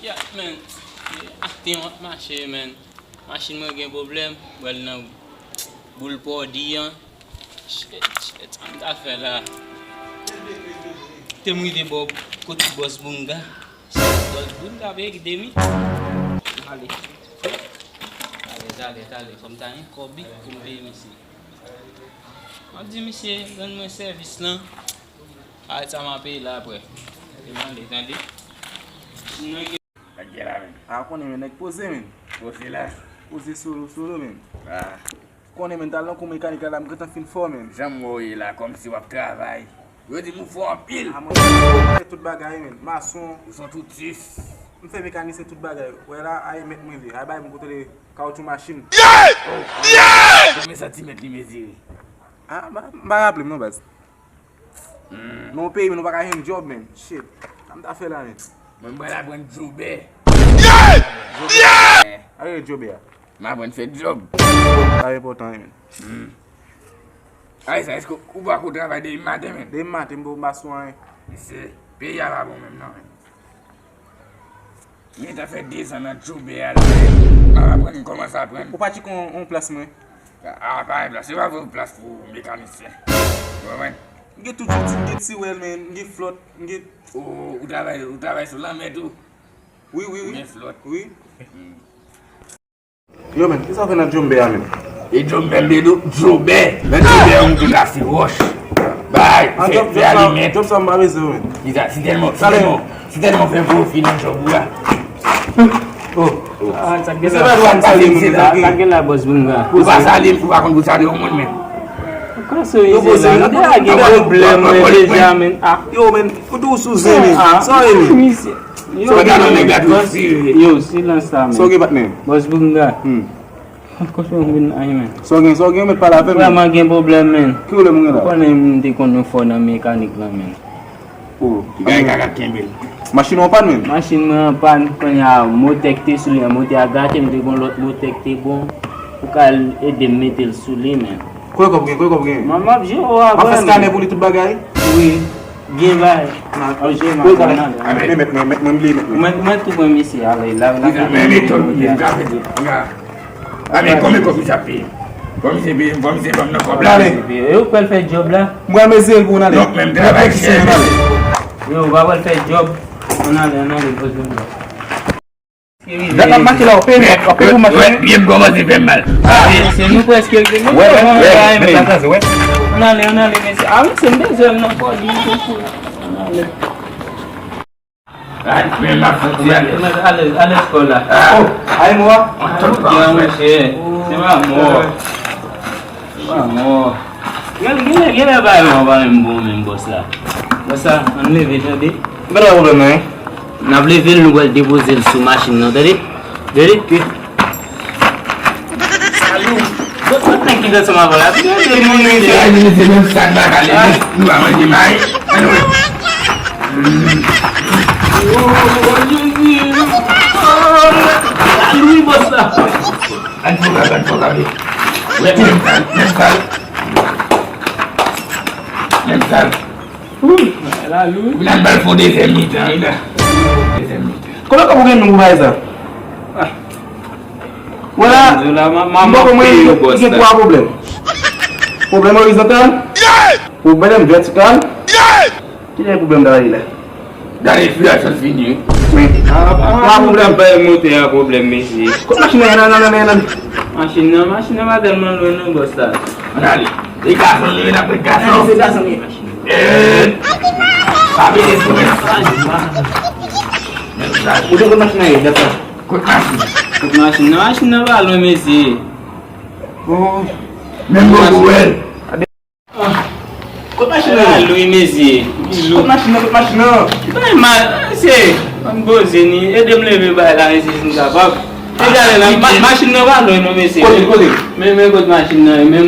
Yeah, man. Acting marché, man. Machine mwen gen problem. Well, nan boule pou di an. Shit. An ta fe la. Te mwen de bob koti boss bunga. Boss bunga be ki demi. Allez. Sometimes kobi kou mbe misi. Mwen di misi, don mwen servis lan. A sa mwen pay la apre. Tande. Ah, konen men, ek pose men. Pose la. Pose solo men. Ah. Konen men, talon kou mekanika la mwen fin fò men. Jam woye la kom si wap travay. Yo di mou fò an pil. Ah, mwen fè tout bagay men. Mason. Ou son tout tif. Mwen fè mekanisyen tout bagay. Wè la, ay met mwen li. Ay bay mwen kote de kaoutchou machine. Kome sa ti met li meziri? Ah, ba rappele mwen baz. Non pay men, nou baka hen job men. Shit. Am ta fè la men. Mwen mwen la bwen job e. Aye job ya. Mwen bwen fè job. Aye potan men. Aye sa esko ou bako travay de imate men? De mat, mbo mason ay. Se, pe ya la bon men nan men. Mwen ta fè 10 an nan job e a la men. Mwen bwen koman sa pren. Ou pati kon on plas mwen? A pa e plas, se wap vè ou plas pou mekanisyen. Mwen. Nge tout nge tiwel men, nge flot, nge... Ou travay sou lan met ou? Oui. Nge flot. Oui. Yo men, kisa fè nan jombe ya men? E jombe mbe do, jombe. Men jombe yon tou la si wosh. Bay, fè alimet. Job sa mba veze yo men. Si telman fè profi nan job ou la. Sakge la boss bunga. Ou pa salim, ou pa kon pou salim ou moun men. So easy la. Nde a gen problem deja men. Yo men, koutou sou ze men. Sorry men. So gano men gado si. Yo, silence la men. So gen bat men. Boss bunga. Koso mwen ay men. So gen met pala fe men. Vraiment gen problem men. Ki ou le mwen la? Konen mde konen fò nan mekanik la men. Gay kakat kembel. Machine ou pan men? Machine mwen pan kon ya motek te sou li. Motek a gate mde kon lot motek te bon. Pou kal edem metel sou li men. Kwe kop gen? Map je ou a A fè skane pou li tout bagay? Oui. Gen bay. Oje man kanal. Mwen tou mwen misi alay la. Men eton mwen gafe di. Ame kome kofi sa pi. Komi se bom nan kob la. Yo kwel fè job la? Mwen me zel pou nan le. Non men travay chen. Yo wawel fè job. Anale bozun la. Data maki la open pou maki. Bien goma si ven mal. Se nou kwa eskel gen. Anale mesi. A mwen se mbezem nan kwa di. Anale. Men la foti ale. Ale skola. Ay mwa? Yan mwen se. Se mwa. Gye bay mwen boss la. Boss la, an leve jade. Gade a problem nan? Nav leve nou wèl depoze sou machine nan, dade? Ki? Salou. What nek ki de sa ma vola? Mwen se men sak bak ale. Nou a mwen di may. Salou boss la. An foka bi. Nem sal. Bilan bal fo deuxième mi-temps ila. Kono ka pou gen nou bay sa? Wala, mboko mwen gen 3 problem. Problem horizontal? Problem vertical? Ki den problem da la? Dari fia sa fini. Problem pa mote a problem mesi. Kote machine nan? Machine ma delman lwen nou boss la. Anali, e gason lwen apre gason. Se gason e machine. Sabi de sou men. Ou den kote machine e, data? Kote machine. Machine ba lwen mesi. Men go well. Kote machine e? Lwen mesi. Kote machine e? Bay ma, se, an boze ni, edem leve bay la mesi sin kapap. E gale la, machine ba lwen mesi. Kote? Men kote machine, men